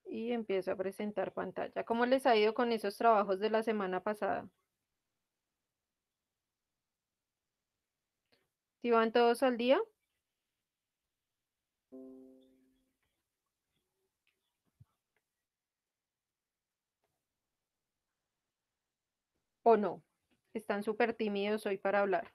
Y empiezo a presentar pantalla. ¿Cómo les ha ido con esos trabajos de la semana pasada? ¿Si van todos al día o no? Están súper tímidos hoy para hablar.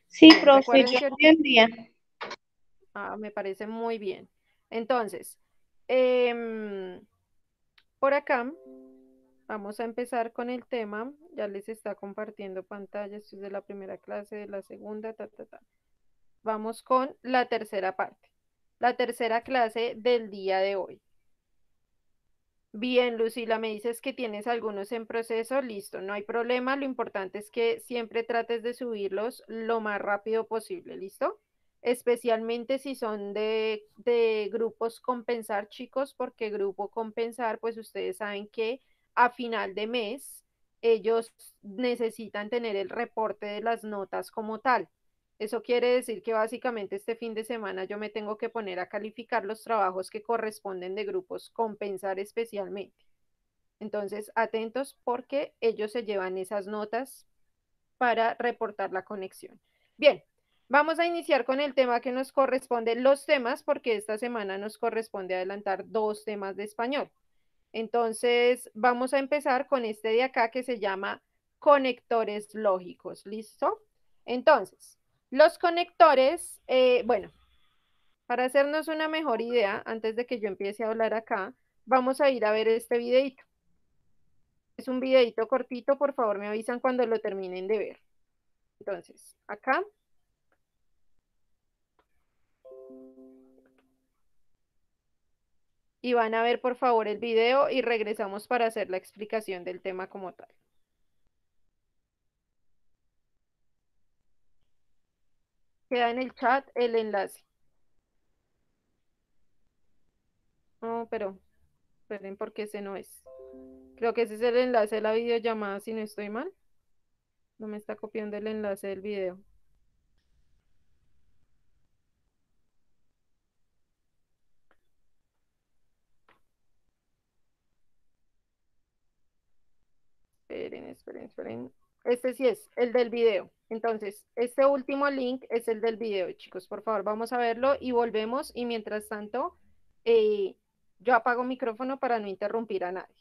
Sí, Bien, profe, recuerden yo que estoy al día. me parece muy bien. Entonces, em, por acá vamos a empezar con el tema. Ya les está compartiendo pantalla. Esto es de la primera clase, de la segunda, ta, ta, ta. Vamos con la tercera parte. La tercera clase del día de hoy. Bien, Lucila, me dices que tienes algunos en proceso, listo, no hay problema, lo importante es que siempre trates de subirlos lo más rápido posible, ¿listo? Especialmente si son de grupos compensar, chicos, porque grupo compensar, pues ustedes saben que a final de mes ellos necesitan tener el reporte de las notas como tal. Eso quiere decir que básicamente este fin de semana yo me tengo que poner a calificar los trabajos que corresponden de grupos, compensar especialmente. Entonces, atentos porque ellos se llevan esas notas para reportar la conexión. Bien, vamos a iniciar con el tema que nos corresponde, los temas, porque esta semana nos corresponde adelantar dos temas de español. Entonces, vamos a empezar con este de acá que se llama conectores lógicos. ¿Listo? Entonces, los conectores, bueno, para hacernos una mejor idea, antes de que yo empiece a hablar acá, vamos a ir a ver este videito. Es un videito cortito, por favor me avisan cuando lo terminen de ver. Entonces, acá, y van a ver por favor el video y regresamos para hacer la explicación del tema como tal. Queda en el chat el enlace. No, pero esperen porque ese no es. Creo que ese es el enlace de la videollamada, si no estoy mal. No me está copiando el enlace del video. Esperen, esperen, esperen. Este sí es el del video. Entonces, este último link es el del video, chicos. Por favor, vamos a verlo y volvemos. Y mientras tanto, eh, yo apago micrófono para no interrumpir a nadie.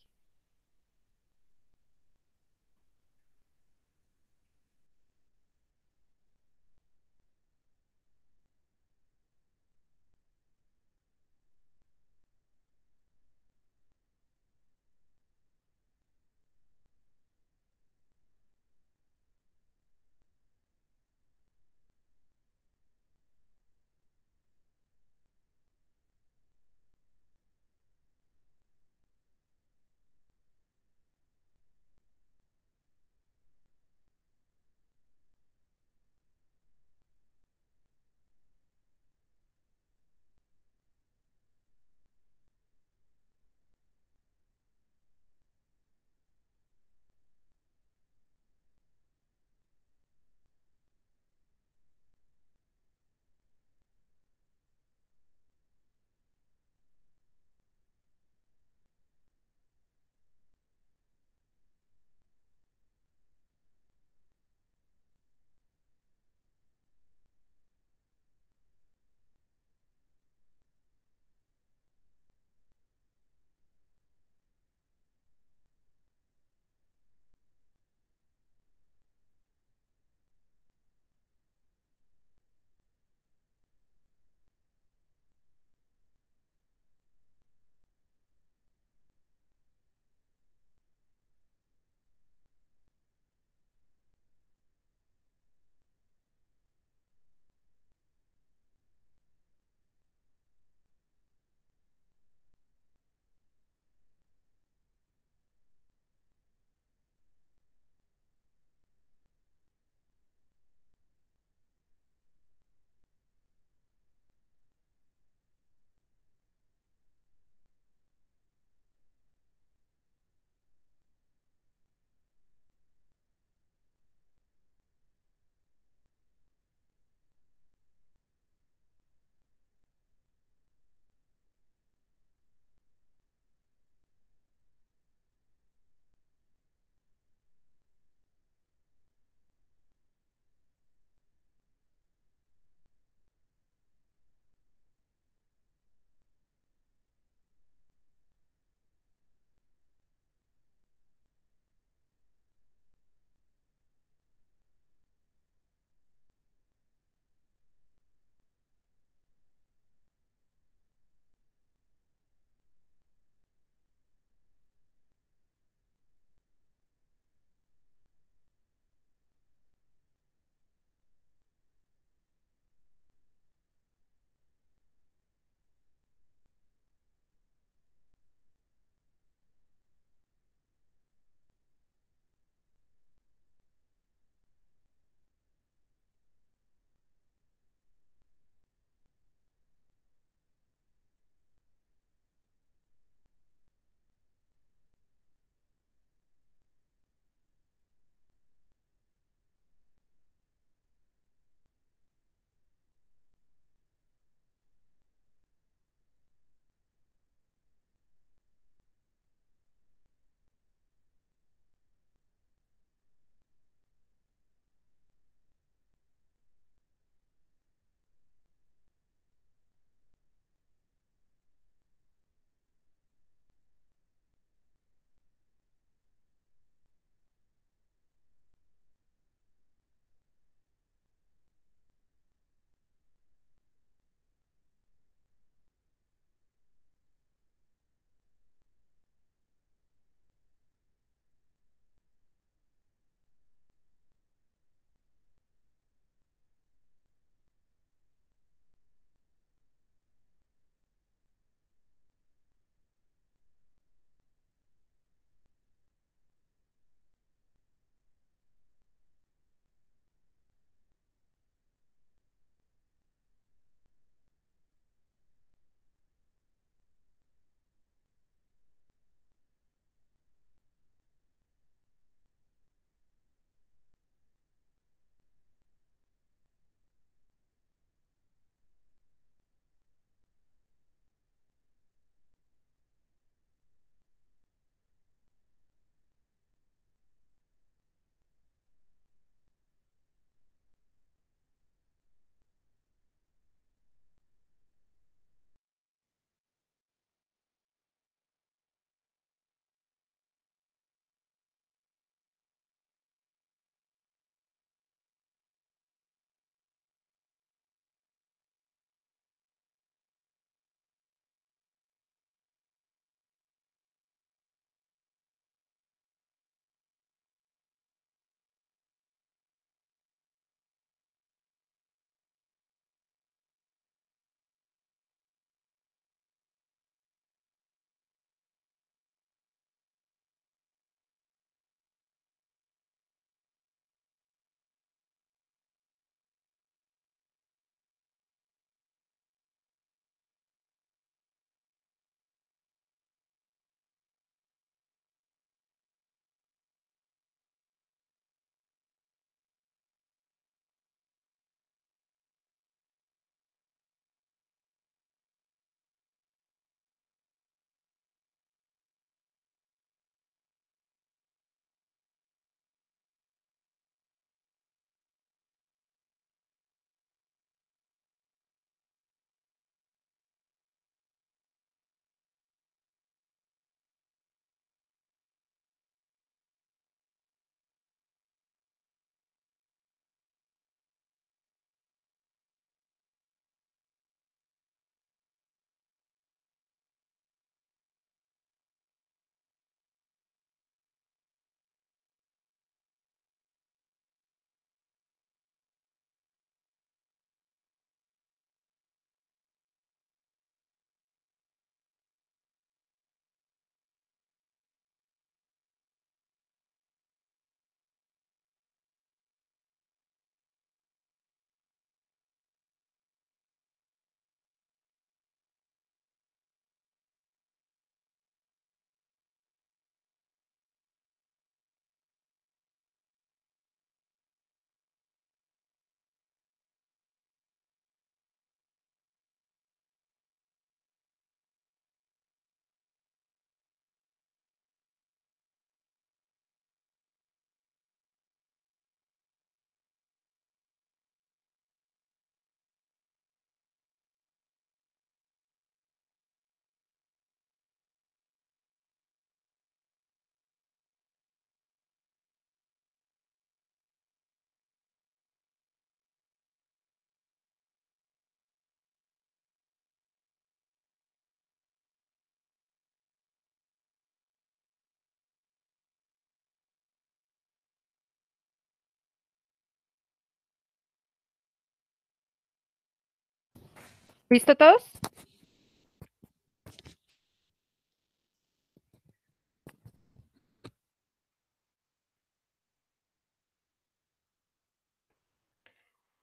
¿Listo todos?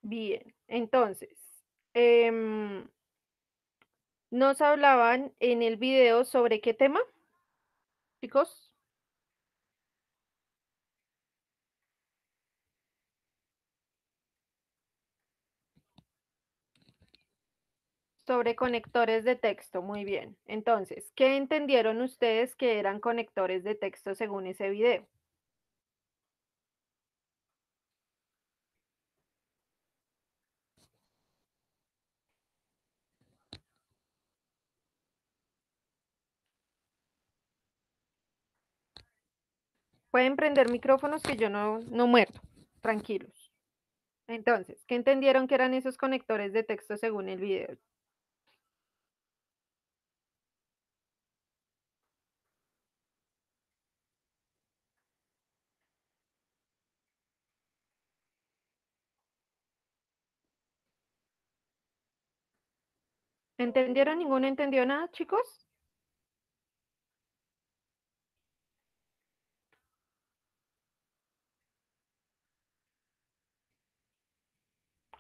Bien, entonces, em, nos hablaban en el video sobre qué tema, chicos, sobre conectores de texto. Muy bien. Entonces, ¿qué entendieron ustedes que eran conectores de texto según ese video? Pueden prender micrófonos que yo no muerdo. Tranquilos. Entonces, ¿qué entendieron que eran esos conectores de texto según el video? ¿Entendieron? ¿Ninguno entendió nada, chicos?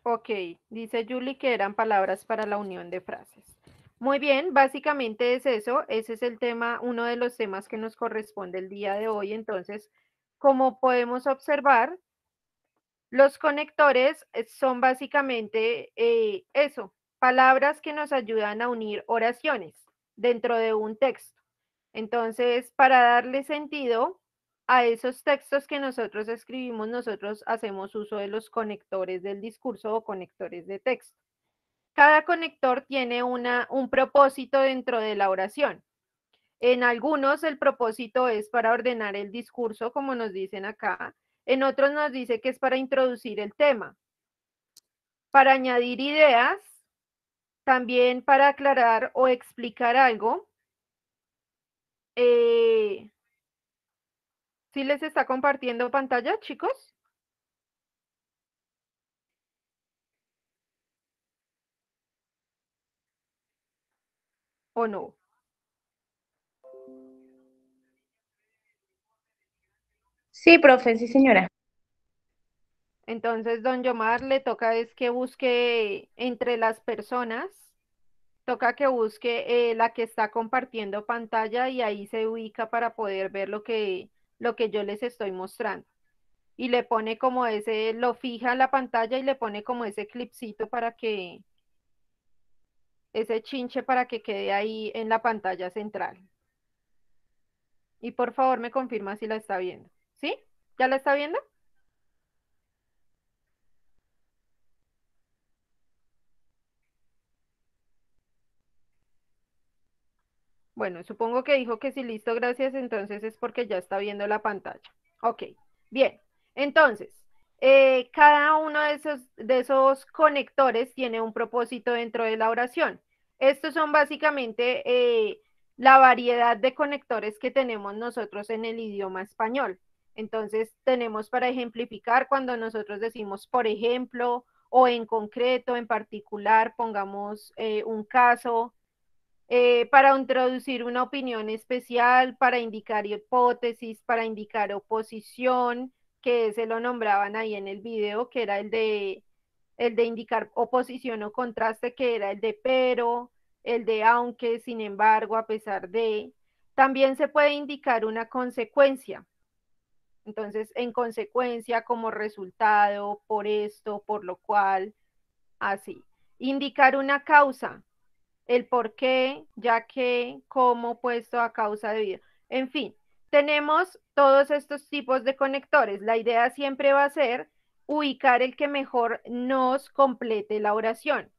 Ok, dice Julie que eran palabras para la unión de frases. Muy bien, básicamente es eso, ese es el tema, uno de los temas que nos corresponde el día de hoy. Entonces, como podemos observar, los conectores son básicamente eso, palabras que nos ayudan a unir oraciones dentro de un texto. Entonces, para darle sentido a esos textos que nosotros escribimos, nosotros hacemos uso de los conectores del discurso o conectores de texto. Cada conector tiene un propósito dentro de la oración. En algunos el propósito es para ordenar el discurso, como nos dicen acá. En otros nos dice que es para introducir el tema, para añadir ideas, también para aclarar o explicar algo. ¿Sí les está compartiendo pantalla, chicos? ¿O no? Sí, profe, sí, señora. Entonces, don Yomar le toca es que busque entre las personas, toca que busque la que está compartiendo pantalla y ahí se ubica para poder ver lo que yo les estoy mostrando. Y le pone como ese, lo fija en la pantalla y le pone como ese clipcito para que, ese chinche para que quede ahí en la pantalla central. Y por favor me confirma si la está viendo. ¿Sí? ¿Ya la está viendo? Bueno, supongo que dijo que sí, listo, gracias, entonces es porque ya está viendo la pantalla. Ok, bien. Entonces, cada uno de esos conectores tiene un propósito dentro de la oración. Estos son básicamente la variedad de conectores que tenemos nosotros en el idioma español. Entonces, tenemos para ejemplificar cuando nosotros decimos, por ejemplo, o en concreto, en particular, pongamos un caso para introducir una opinión especial, para indicar hipótesis, para indicar oposición, que se lo nombraban ahí en el video, que era el de indicar oposición o contraste, que era el de pero, el de aunque, sin embargo, a pesar de. También se puede indicar una consecuencia. Entonces, en consecuencia, como resultado, por esto, por lo cual, así. Indicar una causa, el por qué, ya que, cómo, puesto a causa debido. En fin, tenemos todos estos tipos de conectores. La idea siempre va a ser ubicar el que mejor nos complete la oración.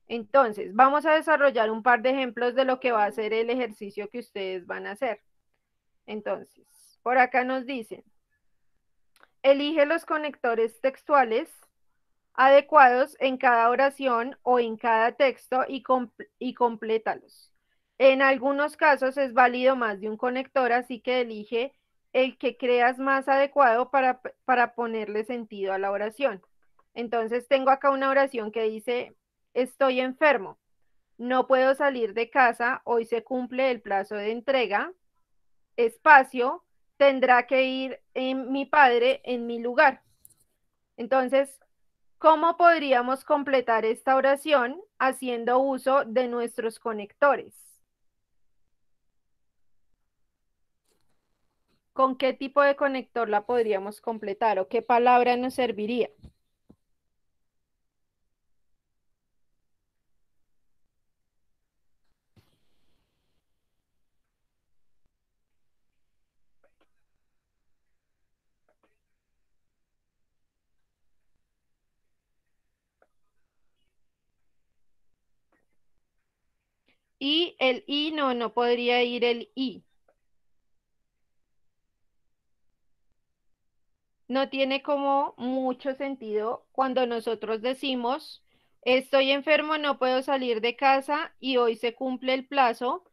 Entonces, vamos a desarrollar un par de ejemplos de lo que va a ser el ejercicio que ustedes van a hacer. Entonces, por acá nos dicen, elige los conectores textuales adecuados en cada oración o en cada texto y complétalos. En algunos casos es válido más de un conector, así que elige el que creas más adecuado para ponerle sentido a la oración. Entonces tengo acá una oración que dice, estoy enfermo. no puedo salir de casa, hoy se cumple el plazo de entrega, espacio, tendrá que ir en mi padre en mi lugar. Entonces, ¿cómo podríamos completar esta oración haciendo uso de nuestros conectores? ¿Con qué tipo de conector la podríamos completar o qué palabra nos serviría? Y el I no podría ir el I. No tiene como mucho sentido cuando nosotros decimos, estoy enfermo, no puedo salir de casa y hoy se cumple el plazo.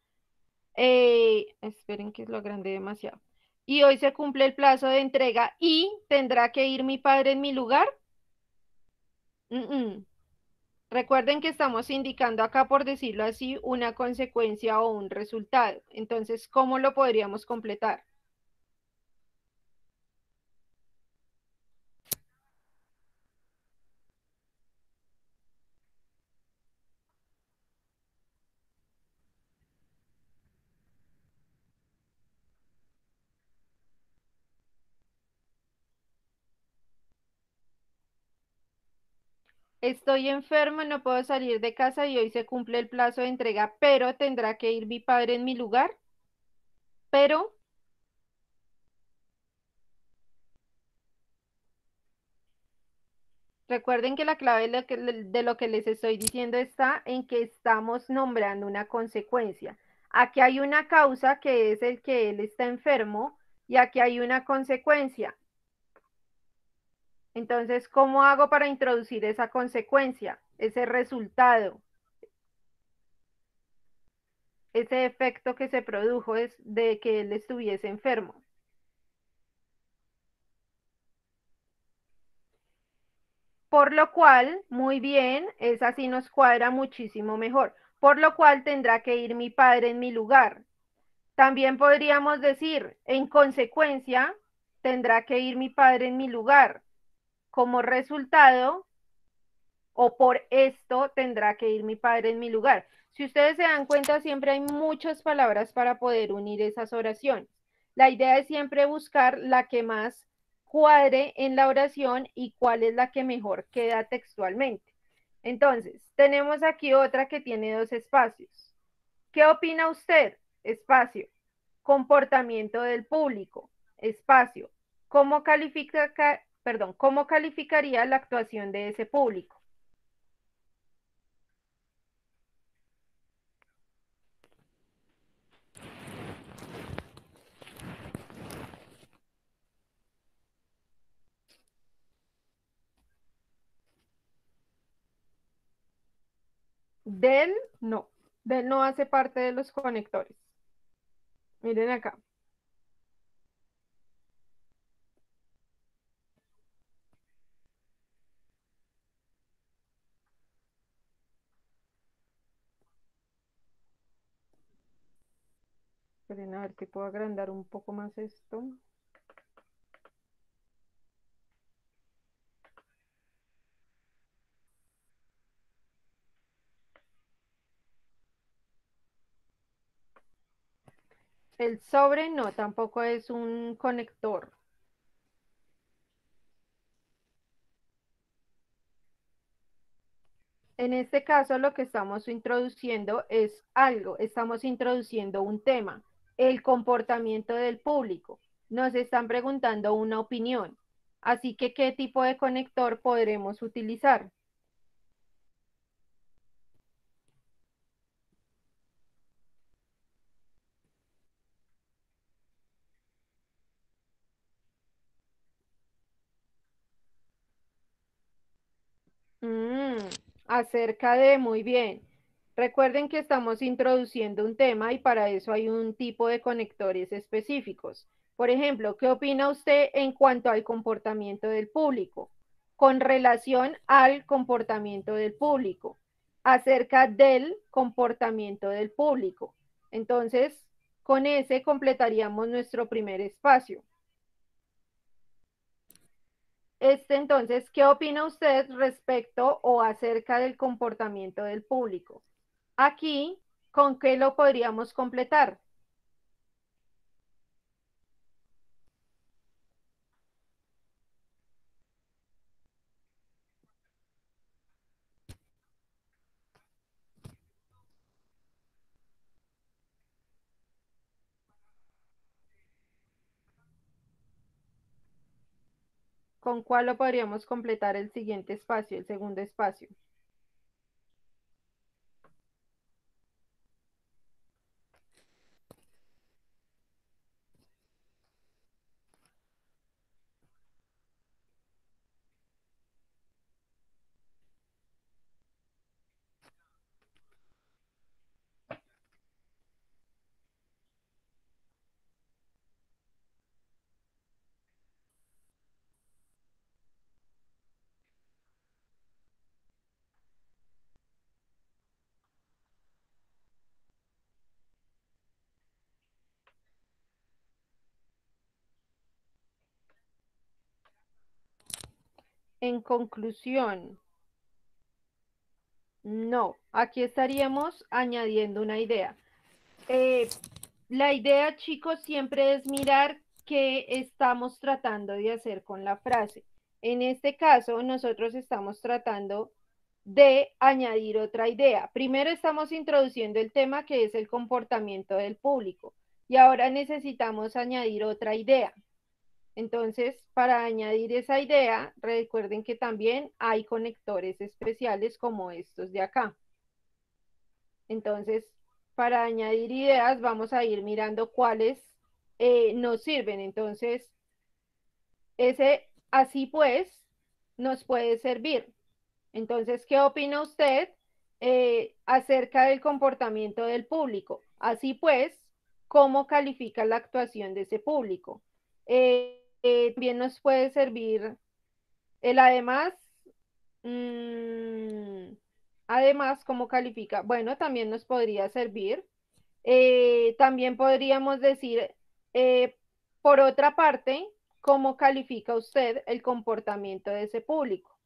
Esperen que lo agrandé demasiado. Y hoy se cumple el plazo de entrega y tendrá que ir mi padre en mi lugar. Mm, mm. Recuerden que estamos indicando acá, por decirlo así, una consecuencia o un resultado. Entonces, ¿cómo lo podríamos completar? Estoy enfermo, no puedo salir de casa y hoy se cumple el plazo de entrega, pero tendrá que ir mi padre en mi lugar. Pero recuerden que la clave de lo que les estoy diciendo está en que estamos nombrando una consecuencia. Aquí hay una causa que es el que él está enfermo y aquí hay una consecuencia. Entonces, ¿cómo hago para introducir esa consecuencia, ese resultado, ese efecto que se produjo es de que él estuviese enfermo? Por lo cual, muy bien, esa sí nos cuadra muchísimo mejor. Por lo cual tendrá que ir mi padre en mi lugar. También podríamos decir, en consecuencia, tendrá que ir mi padre en mi lugar. Como resultado, o por esto tendrá que ir mi padre en mi lugar. Si ustedes se dan cuenta, siempre hay muchas palabras para poder unir esas oraciones. La idea es siempre buscar la que más cuadre en la oración y cuál es la que mejor queda textualmente. Entonces, tenemos aquí otra que tiene dos espacios. ¿Qué opina usted? Espacio. Comportamiento del público. Espacio. ¿Cómo calificaría la actuación de ese público? Del no. Del no hace parte de los conectores. Miren acá. Esperen a ver si puedo agrandar un poco más esto. El sobre no, tampoco es un conector. En este caso, lo que estamos introduciendo es algo, estamos introduciendo un tema, el comportamiento del público. Nos están preguntando una opinión. Así que, ¿qué tipo de conector podremos utilizar? Mm, acerca de, muy bien. Recuerden que estamos introduciendo un tema y para eso hay un tipo de conectores específicos. Por ejemplo, ¿qué opina usted en cuanto al comportamiento del público? Con relación al comportamiento del público. acerca del comportamiento del público. Entonces, con ese completaríamos nuestro primer espacio. Entonces, ¿qué opina usted respecto o acerca del comportamiento del público? Aquí, ¿con qué lo podríamos completar? ¿Con cuál lo podríamos completar el siguiente espacio, el segundo espacio? En conclusión, no, aquí estaríamos añadiendo una idea. Eh, la idea, chicos, siempre es mirar qué estamos tratando de hacer con la frase. En este caso, nosotros estamos tratando de añadir otra idea. Primero estamos introduciendo el tema que es el comportamiento del público y ahora necesitamos añadir otra idea. Entonces, para añadir esa idea, recuerden que también hay conectores especiales como estos de acá. Entonces, para añadir ideas, vamos a ir mirando cuáles nos sirven. Entonces, ese así pues nos puede servir. Entonces, ¿qué opina usted acerca del comportamiento del público? Así pues, ¿cómo califica la actuación de ese público? También nos puede servir el además, mmm, además, ¿cómo califica? Bueno, también nos podría servir. También podríamos decir, eh, por otra parte, ¿cómo califica usted el comportamiento de ese público?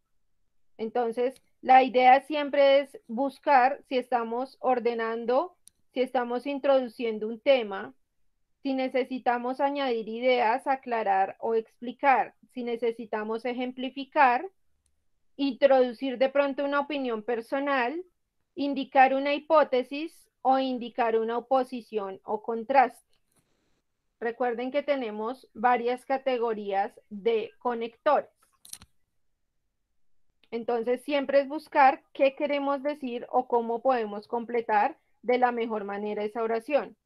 Entonces, la idea siempre es buscar si estamos ordenando, si estamos introduciendo un tema, si necesitamos añadir ideas, aclarar o explicar, si necesitamos ejemplificar, introducir de pronto una opinión personal, indicar una hipótesis o indicar una oposición o contraste. Recuerden que tenemos varias categorías de conectores. Entonces, siempre es buscar qué queremos decir o cómo podemos completar de la mejor manera esa oración.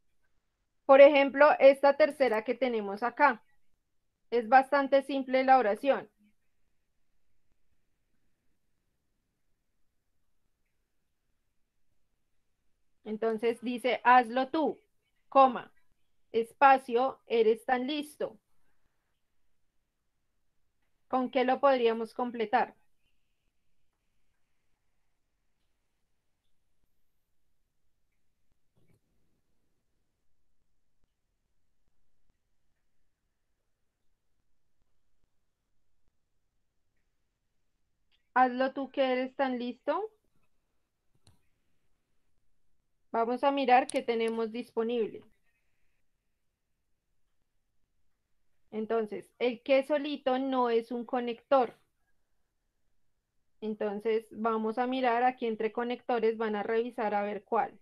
Por ejemplo, esta tercera que tenemos acá. Es bastante simple la oración. Entonces dice, hazlo tú, coma, espacio, eres tan listo. ¿Con qué lo podríamos completar? Hazlo tú que eres tan listo. Vamos a mirar qué tenemos disponible. Entonces, el que solito no es un conector. Entonces, vamos a mirar aquí entre conectores, van a revisar a ver cuál.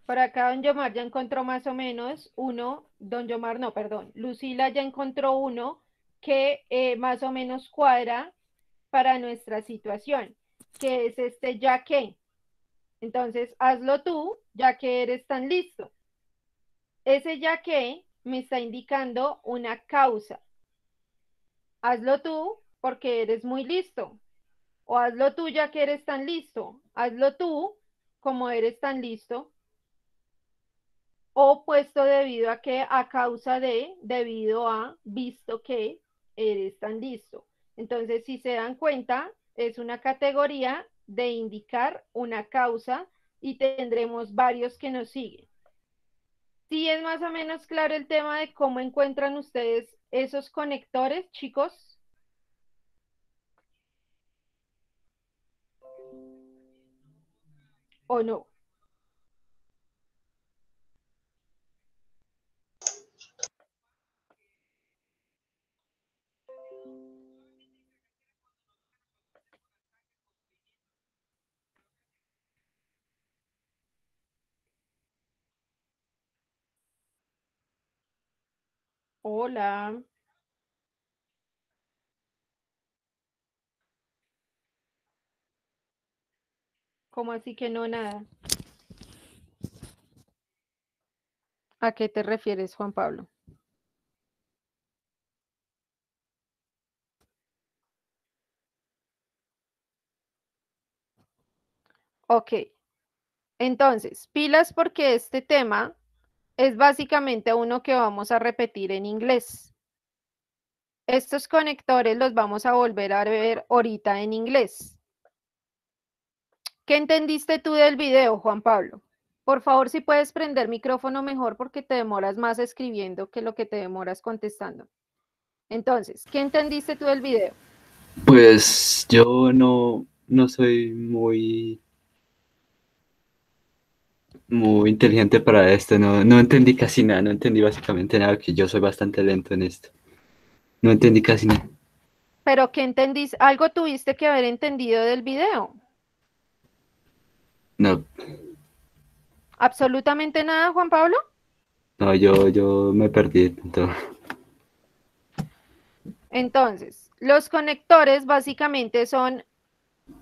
Por acá don Yomar ya encontró más o menos uno, don Yomar no, perdón, Lucila ya encontró uno que más o menos cuadra para nuestra situación, que es este ya que. Entonces, hazlo tú, ya que eres tan listo. Ese ya que me está indicando una causa. Hazlo tú porque eres muy listo. O hazlo tú ya que eres tan listo. Hazlo tú como eres tan listo. O puesto debido a que, a causa de, debido a, visto que eres tan listo. Entonces, si se dan cuenta, es una categoría de indicar una causa y tendremos varios que nos siguen. Sí, es más o menos claro el tema de cómo encuentran ustedes esos conectores, chicos, o no. Hola, ¿cómo así que no nada? ¿A qué te refieres, Juan Pablo? Ok, entonces, pilas porque este tema es básicamente uno que vamos a repetir en inglés. Estos conectores los vamos a volver a ver ahorita en inglés. ¿Qué entendiste tú del video, Juan Pablo? Por favor, si puedes prender micrófono mejor porque te demoras más escribiendo que lo que te demoras contestando. Entonces, ¿qué entendiste tú del video? Pues yo no soy muy inteligente para esto, no entendí casi nada, no entendí básicamente nada, que yo soy bastante lento en esto. No entendí casi nada. Pero ¿qué entendiste? Algo tuviste que haber entendido del video. No, ¿Absolutamente nada, Juan Pablo? no, yo me perdí en todo. Entonces, los conectores básicamente son,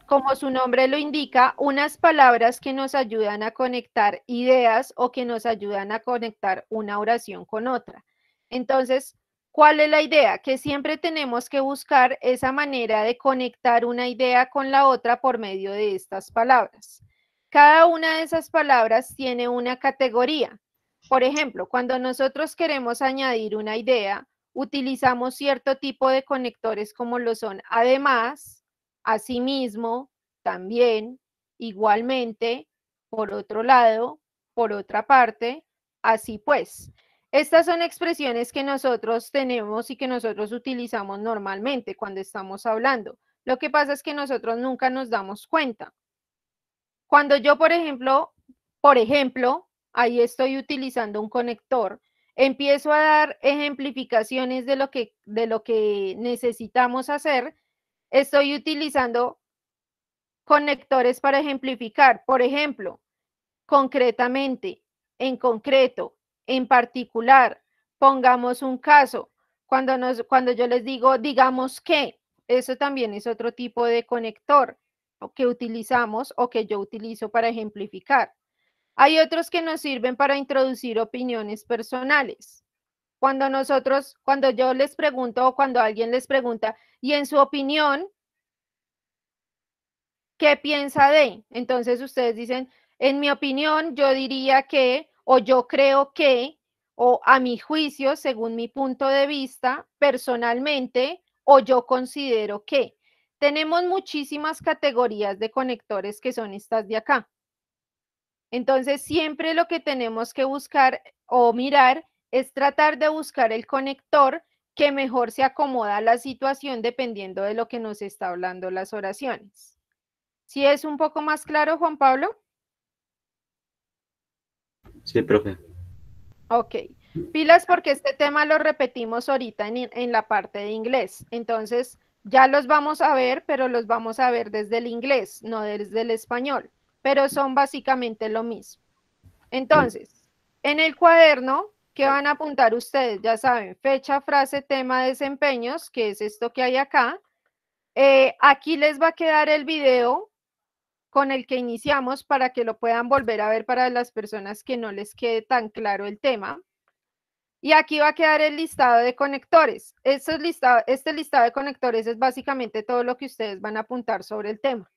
como su nombre lo indica, unas palabras que nos ayudan a conectar ideas o que nos ayudan a conectar una oración con otra. Entonces, ¿cuál es la idea? Que siempre tenemos que buscar esa manera de conectar una idea con la otra por medio de estas palabras. Cada una de esas palabras tiene una categoría. Por ejemplo, cuando nosotros queremos añadir una idea, utilizamos cierto tipo de conectores como lo son además, asimismo, también, igualmente, por otro lado, por otra parte, así pues. Estas son expresiones que nosotros tenemos y que nosotros utilizamos normalmente cuando estamos hablando. Lo que pasa es que nosotros nunca nos damos cuenta. Cuando yo, por ejemplo, ahí estoy utilizando un conector, empiezo a dar ejemplificaciones de lo que necesitamos hacer, estoy utilizando conectores para ejemplificar. Por ejemplo, concretamente, en concreto, en particular, pongamos un caso. Cuando yo les digo, digamos que, eso también es otro tipo de conector que utilizamos o que yo utilizo para ejemplificar. Hay otros que nos sirven para introducir opiniones personales. Cuando yo les pregunto o cuando alguien les pregunta, y en su opinión, ¿qué piensa de? Entonces ustedes dicen, en mi opinión, yo diría que, o yo creo que, o a mi juicio, según mi punto de vista, personalmente, o yo considero que. Tenemos muchísimas categorías de conectores que son estas de acá. Entonces, siempre lo que tenemos que buscar o mirar es tratar de buscar el conector que mejor se acomoda a la situación dependiendo de lo que nos está hablando las oraciones. ¿Sí es un poco más claro, Juan Pablo? Sí, profe. Ok. Pilas porque este tema lo repetimos ahorita en la parte de inglés. Entonces, ya los vamos a ver, pero los vamos a ver desde el inglés, no desde el español. Pero son básicamente lo mismo. Entonces, en el cuaderno, ¿qué van a apuntar ustedes? Ya saben, fecha, frase, tema, desempeños, que es esto que hay acá. Aquí les va a quedar el video con el que iniciamos para que lo puedan volver a ver para las personas que no les quede tan claro el tema. Y aquí va a quedar el listado de conectores. Este listado de conectores es básicamente todo lo que ustedes van a apuntar sobre el tema.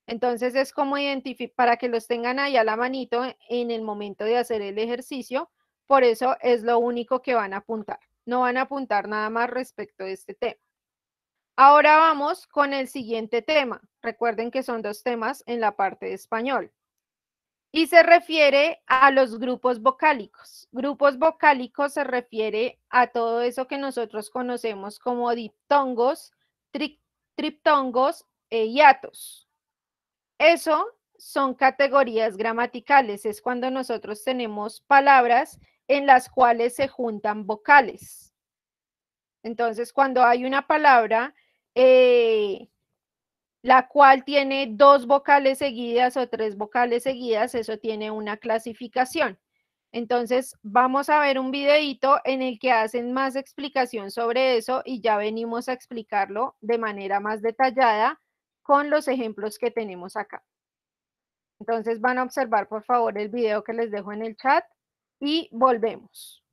Entonces es como identificar para que los tengan ahí a la manito en el momento de hacer el ejercicio. Por eso es lo único que van a apuntar. No van a apuntar nada más respecto de este tema. Ahora vamos con el siguiente tema. Recuerden que son dos temas en la parte de español. Y se refiere a los grupos vocálicos. Grupos vocálicos se refiere a todo eso que nosotros conocemos como diptongos, triptongos e hiatos. Eso son categorías gramaticales, es cuando nosotros tenemos palabras en las cuales se juntan vocales. Entonces, cuando hay una palabra la cual tiene dos vocales seguidas o tres vocales seguidas, eso tiene una clasificación. Entonces, vamos a ver un videíto en el que hacen más explicación sobre eso y ya venimos a explicarlo de manera más detallada con los ejemplos que tenemos acá. Entonces, van a observar, por favor, el video que les dejo en el chat y volvemos.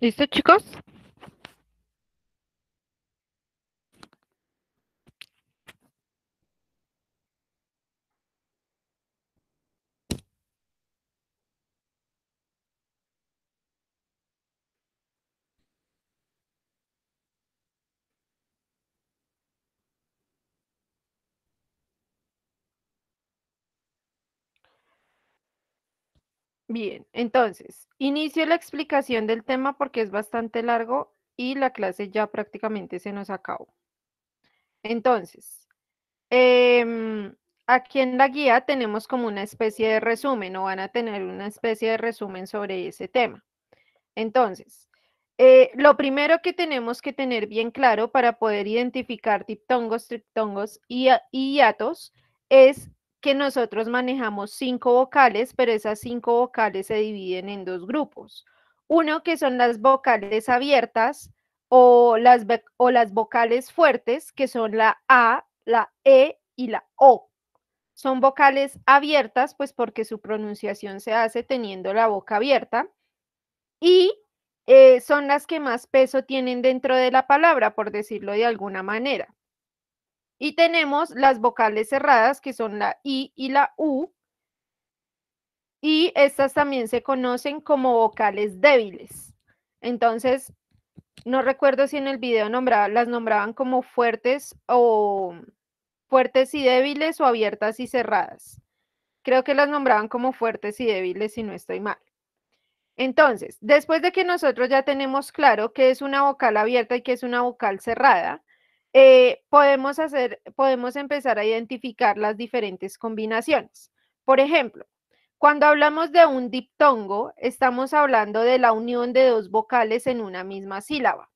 ¿Listo, chicos? Bien, entonces, inicio la explicación del tema porque es bastante largo y la clase ya prácticamente se nos acabó. Entonces, em, aquí en la guía tenemos como una especie de resumen o van a tener una especie de resumen sobre ese tema. Entonces, lo primero que tenemos que tener bien claro para poder identificar diptongos, triptongos y hiatos es que nosotros manejamos 5 vocales, pero esas 5 vocales se dividen en 2 grupos. Uno que son las vocales abiertas o las vocales fuertes, que son la A, la E y la O. Son vocales abiertas, pues porque su pronunciación se hace teniendo la boca abierta y son las que más peso tienen dentro de la palabra, por decirlo de alguna manera. Y tenemos las vocales cerradas, que son la I y la U, y estas también se conocen como vocales débiles. Entonces, no recuerdo si en el video las nombraban como fuertes y débiles o abiertas y cerradas. Creo que las nombraban como fuertes y débiles si no estoy mal. Entonces, después de que nosotros ya tenemos claro qué es una vocal abierta y qué es una vocal cerrada, podemos empezar a identificar las diferentes combinaciones. Por ejemplo, cuando hablamos de un diptongo, estamos hablando de la unión de 2 vocales en una misma sílaba.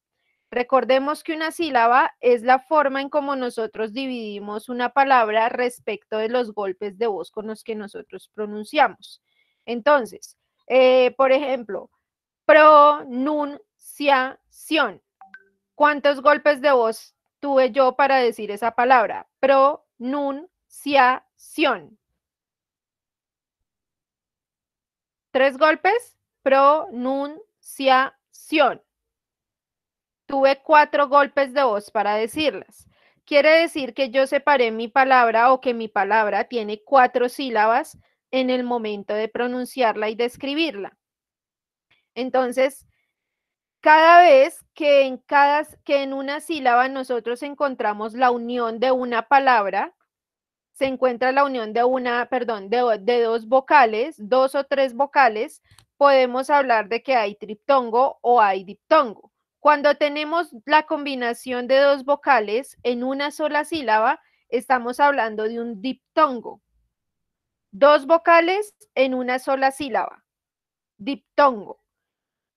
Recordemos que una sílaba es la forma en cómo nosotros dividimos una palabra respecto de los golpes de voz con los que nosotros pronunciamos. Entonces, por ejemplo, pronunciación. ¿Cuántos golpes de voz tuve yo para decir esa palabra? Pronunciación. 3 golpes. Pronunciación. Tuve 4 golpes de voz para decirlas. Quiere decir que yo separé mi palabra o que mi palabra tiene 4 sílabas en el momento de pronunciarla y de escribirla. Entonces, cada vez que en una sílaba nosotros encontramos la unión de una palabra, se encuentra la unión de 2 vocales, 2 o 3 vocales, podemos hablar de que hay triptongo o hay diptongo. Cuando tenemos la combinación de 2 vocales en una sola sílaba, estamos hablando de un diptongo. 2 vocales en una sola sílaba, diptongo.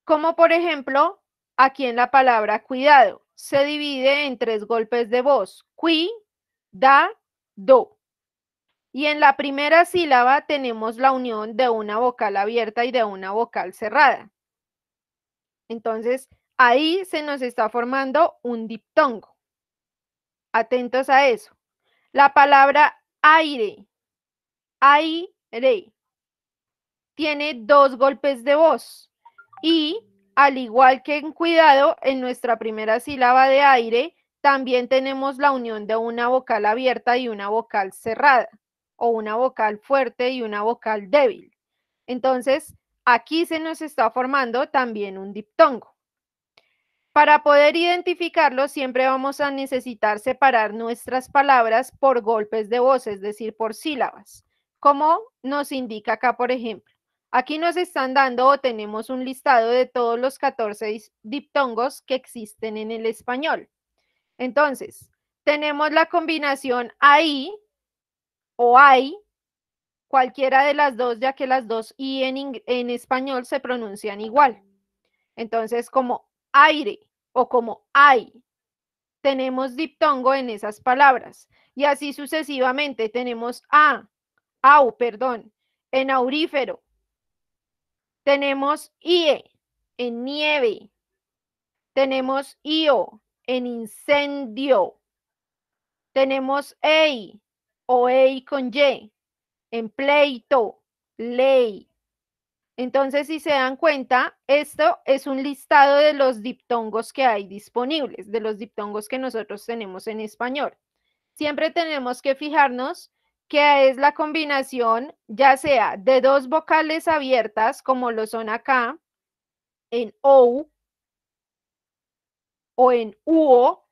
Como por ejemplo, aquí en la palabra cuidado, se divide en 3 golpes de voz, cui, da, do. Y en la primera sílaba tenemos la unión de una vocal abierta y de una vocal cerrada. Entonces, ahí se nos está formando un diptongo. Atentos a eso. La palabra aire, aire, tiene 2 golpes de voz. Y al igual que en cuidado, en nuestra primera sílaba de aire, también tenemos la unión de una vocal abierta y una vocal cerrada, o una vocal fuerte y una vocal débil. Entonces, aquí se nos está formando también un diptongo. Para poder identificarlo, siempre vamos a necesitar separar nuestras palabras por golpes de voz, es decir, por sílabas, como nos indica acá, por ejemplo. Aquí nos están dando o tenemos un listado de todos los 14 diptongos que existen en el español. Entonces, tenemos la combinación ahí o ay, cualquiera de las dos, ya que las dos y en español se pronuncian igual. Entonces, como aire o como ay, tenemos diptongo en esas palabras. Y así sucesivamente tenemos perdón, en aurífero. Tenemos ie, en nieve. Tenemos io, en incendio. Tenemos ei o ei con y, en pleito, ley. Entonces, si se dan cuenta, esto es un listado de los diptongos que hay disponibles, de los diptongos que nosotros tenemos en español. Siempre tenemos que fijarnos que es la combinación ya sea de dos vocales abiertas, como lo son acá, en OU o en UO,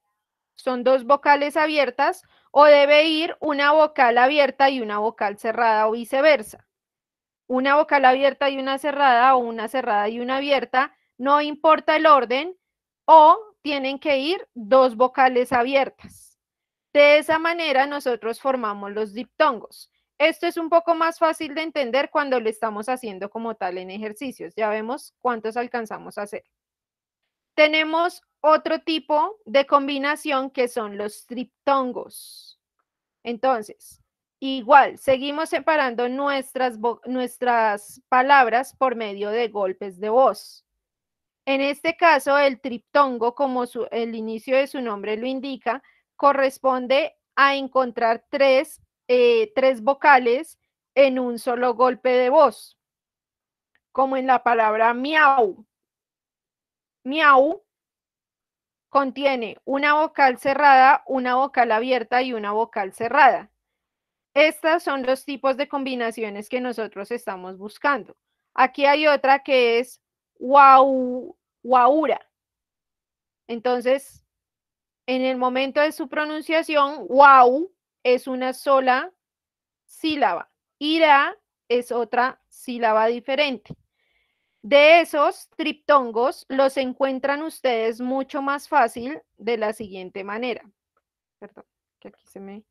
son dos vocales abiertas, o debe ir una vocal abierta y una vocal cerrada o viceversa. Una vocal abierta y una cerrada o una cerrada y una abierta, no importa el orden, o tienen que ir dos vocales abiertas. De esa manera nosotros formamos los diptongos. Esto es un poco más fácil de entender cuando lo estamos haciendo como tal en ejercicios. Ya vemos cuántos alcanzamos a hacer. Tenemos otro tipo de combinación que son los triptongos. Entonces, igual, seguimos separando nuestras palabras por medio de golpes de voz. En este caso, el triptongo, como el inicio de su nombre lo indica, corresponde a encontrar tres vocales en un solo golpe de voz, como en la palabra miau. Miau contiene una vocal cerrada, una vocal abierta y una vocal cerrada. Estos son los tipos de combinaciones que nosotros estamos buscando. Aquí hay otra que es guaura. Entonces, en el momento de su pronunciación, wow es una sola sílaba. Ira es otra sílaba diferente. De esos triptongos los encuentran ustedes mucho más fácil de la siguiente manera. Perdón, que aquí se me...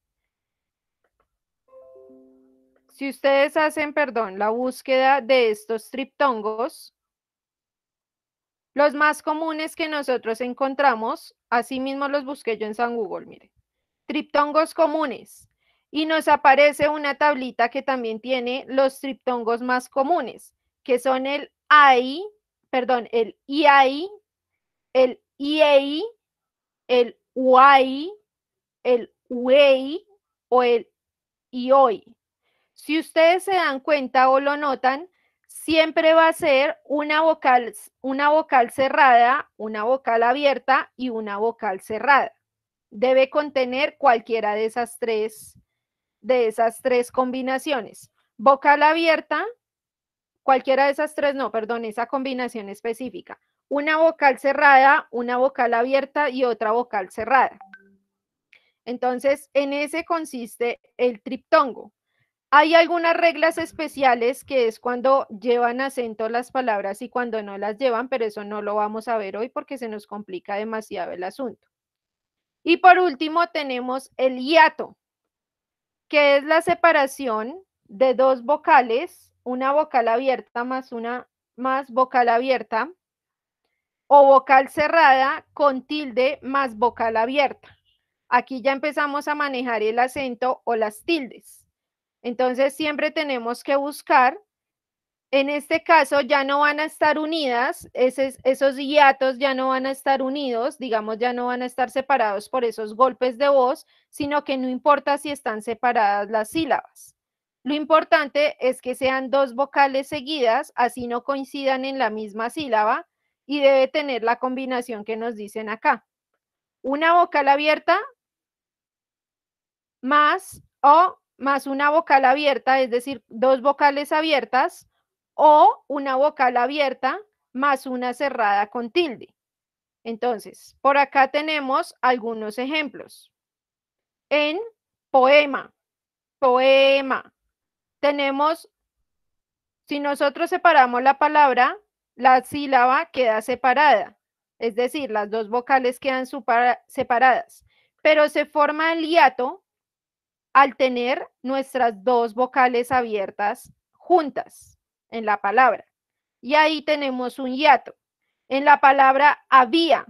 Si ustedes hacen, perdón, la búsqueda de estos triptongos, los más comunes que nosotros encontramos, así mismo los busqué yo en San Google, mire, triptongos comunes. Y nos aparece una tablita que también tiene los triptongos más comunes, que son el AI, perdón, el IAI, el IEI, el UAI, el UEI o el IOI. Si ustedes se dan cuenta o lo notan, siempre va a ser una vocal cerrada, una vocal abierta y una vocal cerrada. Debe contener cualquiera de esas tres combinaciones. Vocal abierta, cualquiera de esas tres, no, perdón, esa combinación específica. Una vocal cerrada, una vocal abierta y otra vocal cerrada. Entonces, en ese consiste el triptongo. Hay algunas reglas especiales que es cuando llevan acento las palabras y cuando no las llevan, pero eso no lo vamos a ver hoy porque se nos complica demasiado el asunto. Y por último tenemos el hiato, que es la separación de dos vocales, una vocal abierta más una más vocal abierta o vocal cerrada con tilde más vocal abierta. Aquí ya empezamos a manejar el acento o las tildes. Entonces siempre tenemos que buscar, en este caso ya no van a estar unidas, esos hiatos ya no van a estar unidos, digamos ya no van a estar separados por esos golpes de voz, sino que no importa si están separadas las sílabas. Lo importante es que sean dos vocales seguidas, así no coincidan en la misma sílaba y debe tener la combinación que nos dicen acá. Una vocal abierta más una vocal abierta, es decir, dos vocales abiertas, o una vocal abierta más una cerrada con tilde. Entonces, por acá tenemos algunos ejemplos. En poema, tenemos, si nosotros separamos la palabra, la sílaba queda separada, es decir, las dos vocales quedan separadas, pero se forma el hiato al tener nuestras dos vocales abiertas juntas en la palabra. Y ahí tenemos un hiato. En la palabra había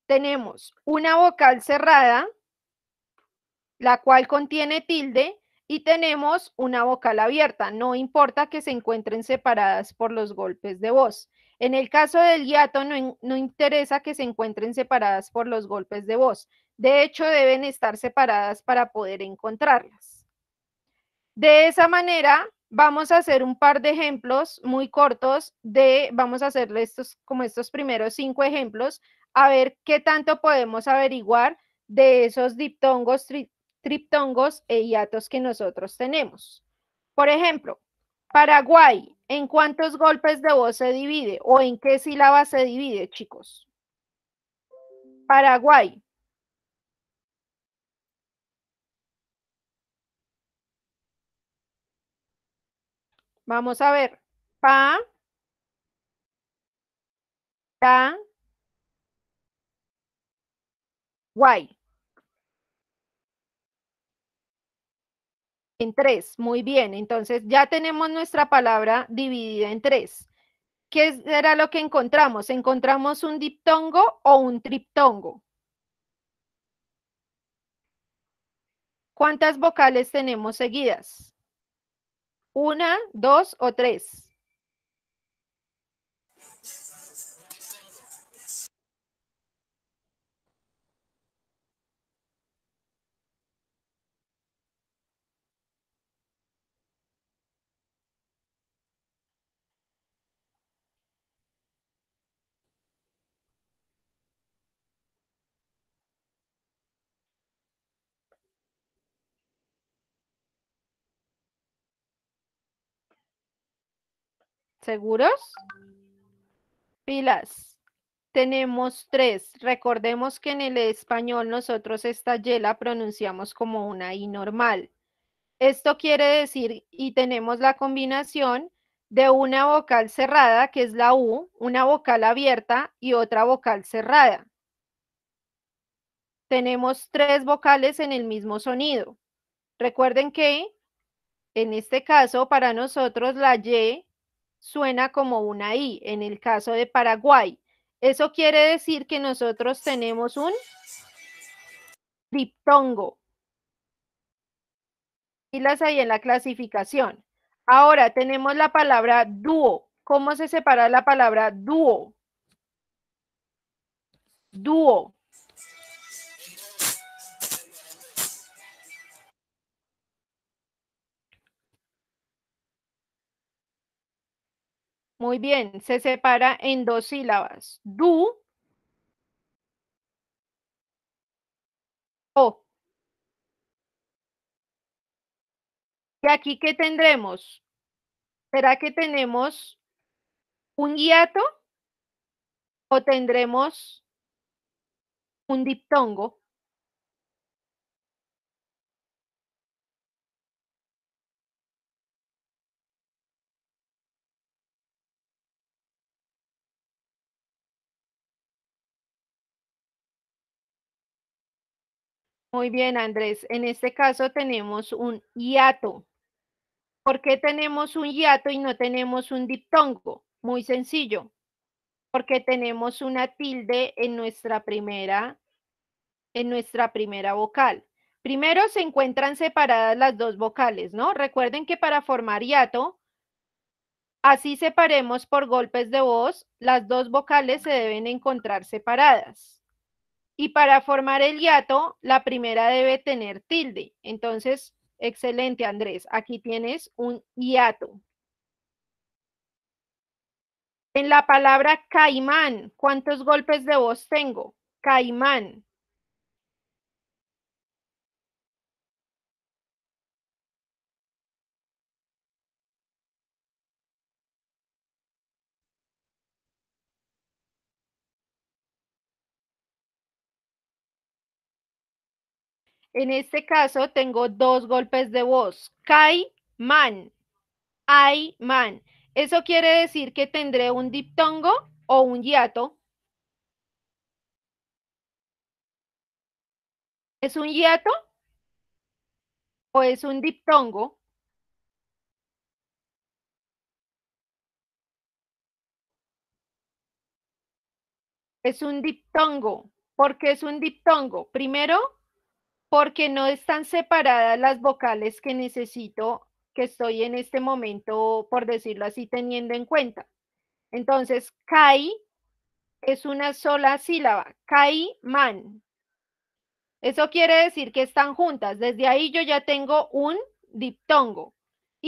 tenemos una vocal cerrada, la cual contiene tilde, y tenemos una vocal abierta. No importa que se encuentren separadas por los golpes de voz. En el caso del hiato no interesa que se encuentren separadas por los golpes de voz. De hecho, deben estar separadas para poder encontrarlas. De esa manera, vamos a hacer un par de ejemplos muy cortos vamos a hacerle estos primeros 5 ejemplos, a ver qué tanto podemos averiguar de esos diptongos, triptongos e hiatos que nosotros tenemos. Por ejemplo, Paraguay, ¿en cuántos golpes de voz se divide? ¿O en qué sílaba se divide, chicos? Paraguay. Vamos a ver. Pa, ta, guay. En 3, muy bien. Entonces ya tenemos nuestra palabra dividida en 3. ¿Qué era lo que encontramos? ¿Encontramos un diptongo o un triptongo? ¿Cuántas vocales tenemos seguidas? ¿Una, dos o tres? ¿Seguros? Pilas. Tenemos 3. Recordemos que en el español nosotros esta Y la pronunciamos como una I normal. Esto quiere decir, y tenemos la combinación de una vocal cerrada, que es la U, una vocal abierta y otra vocal cerrada. Tenemos 3 vocales en el mismo sonido. Recuerden que en este caso para nosotros la Y suena como una I, en el caso de Paraguay. Eso quiere decir que nosotros tenemos un diptongo. Y las hay en la clasificación. Ahora tenemos la palabra dúo. ¿Cómo se separa la palabra dúo? Dúo. Muy bien, se separa en 2 sílabas. Du, o. ¿Y aquí qué tendremos? ¿Será que tenemos un hiato o tendremos un diptongo? Muy bien, Andrés. En este caso tenemos un hiato. ¿Por qué tenemos un hiato y no tenemos un diptongo? Muy sencillo, porque tenemos una tilde en nuestra primera vocal. Primero se encuentran separadas las dos vocales, ¿no? Recuerden que para formar hiato, así separemos por golpes de voz, las dos vocales se deben encontrar separadas. Y para formar el hiato, la primera debe tener tilde. Entonces, excelente, Andrés. Aquí tienes un hiato. En la palabra caimán, ¿cuántos golpes de voz tengo? Caimán. En este caso tengo 2 golpes de voz. Caimán. Ayman. Eso quiere decir que tendré un diptongo o un hiato. ¿Es un hiato o es un diptongo? Es un diptongo. ¿Por qué es un diptongo? Primero, porque no están separadas las vocales que necesito, que estoy en este momento, por decirlo así, teniendo en cuenta. Entonces, kai es una sola sílaba. Caimán. Eso quiere decir que están juntas. Desde ahí yo ya tengo un diptongo.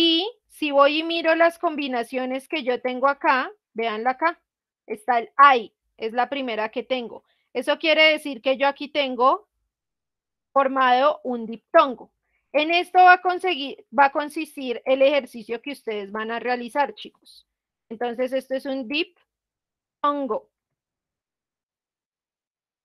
Y si voy y miro las combinaciones que yo tengo acá, véanla acá, está el I, es la primera que tengo. Eso quiere decir que yo aquí tengo formado un diptongo. En esto va a consistir el ejercicio que ustedes van a realizar, chicos. Entonces, esto es un diptongo.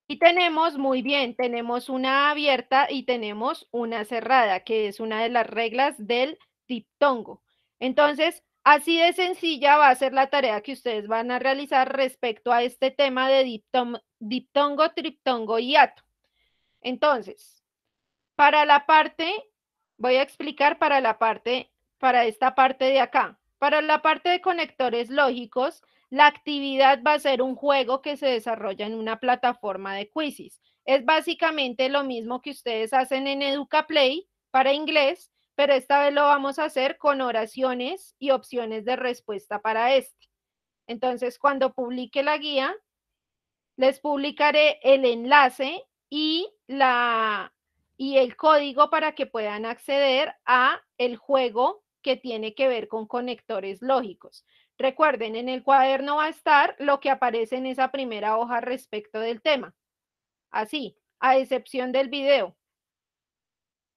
Y tenemos, muy bien, tenemos una abierta y tenemos una cerrada, que es una de las reglas del diptongo. Entonces, así de sencilla va a ser la tarea que ustedes van a realizar respecto a este tema de diptongo, triptongo y hiato. Entonces, para la parte, voy a explicar para esta parte de acá. Para la parte de conectores lógicos, la actividad va a ser un juego que se desarrolla en una plataforma de quizzes. Es básicamente lo mismo que ustedes hacen en EducaPlay para inglés, pero esta vez lo vamos a hacer con oraciones y opciones de respuesta para este. Entonces, cuando publique la guía, les publicaré el enlace y el código para que puedan acceder a el juego que tiene que ver con conectores lógicos. Recuerden, en el cuaderno va a estar lo que aparece en esa primera hoja respecto del tema. Así, a excepción del video.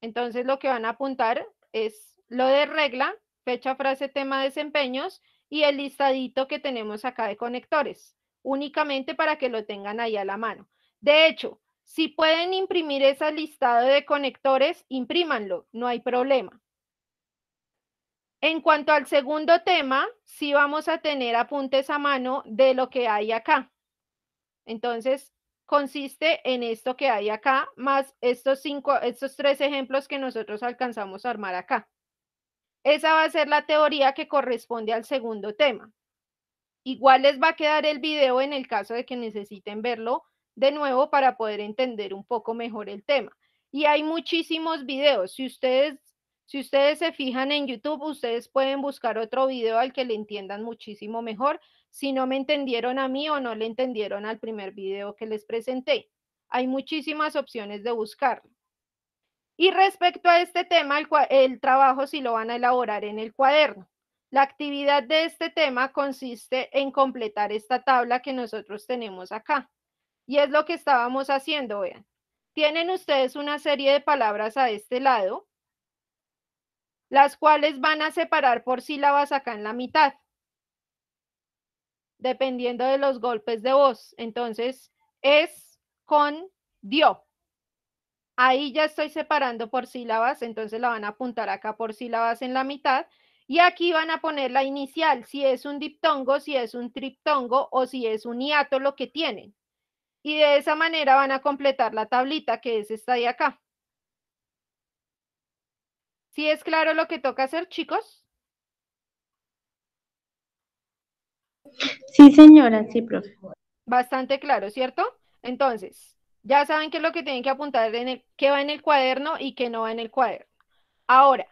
Entonces, lo que van a apuntar es lo de regla, fecha, frase, tema, desempeños y el listadito que tenemos acá de conectores, únicamente para que lo tengan ahí a la mano. De hecho, si pueden imprimir ese listado de conectores, imprímanlo, no hay problema. En cuanto al segundo tema, sí vamos a tener apuntes a mano de lo que hay acá. Entonces, consiste en esto que hay acá, más estos 3 ejemplos que nosotros alcanzamos a armar acá. Esa va a ser la teoría que corresponde al segundo tema. Igual les va a quedar el video en el caso de que necesiten verlo de nuevo para poder entender un poco mejor el tema. Y hay muchísimos videos. Si ustedes se fijan en YouTube, ustedes pueden buscar otro video al que le entiendan muchísimo mejor si no me entendieron a mí o no le entendieron al primer video que les presenté. Hay muchísimas opciones de buscarlo. Y respecto a este tema, el trabajo sí lo van a elaborar en el cuaderno. La actividad de este tema consiste en completar esta tabla que nosotros tenemos acá. Y es lo que estábamos haciendo, vean. Tienen ustedes una serie de palabras a este lado, las cuales van a separar por sílabas acá en la mitad, dependiendo de los golpes de voz. Entonces, es con dio. Ahí ya estoy separando por sílabas, entonces la van a apuntar acá por sílabas en la mitad. Y aquí van a poner la inicial, si es un diptongo, si es un triptongo o si es un hiato lo que tienen. Y de esa manera van a completar la tablita que es esta de acá. ¿Sí es claro lo que toca hacer, chicos? Sí, señora, sí, profe. Bastante claro, ¿cierto? Entonces, ya saben qué es lo que tienen que apuntar, qué va en el cuaderno y qué no va en el cuaderno. Ahora,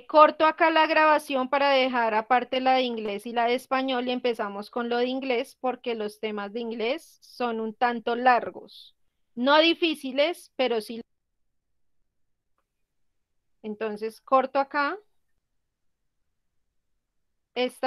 corto acá la grabación para dejar aparte la de inglés y la de español y empezamos con lo de inglés porque los temas de inglés son un tanto largos. No difíciles, pero sí. Entonces, corto acá esta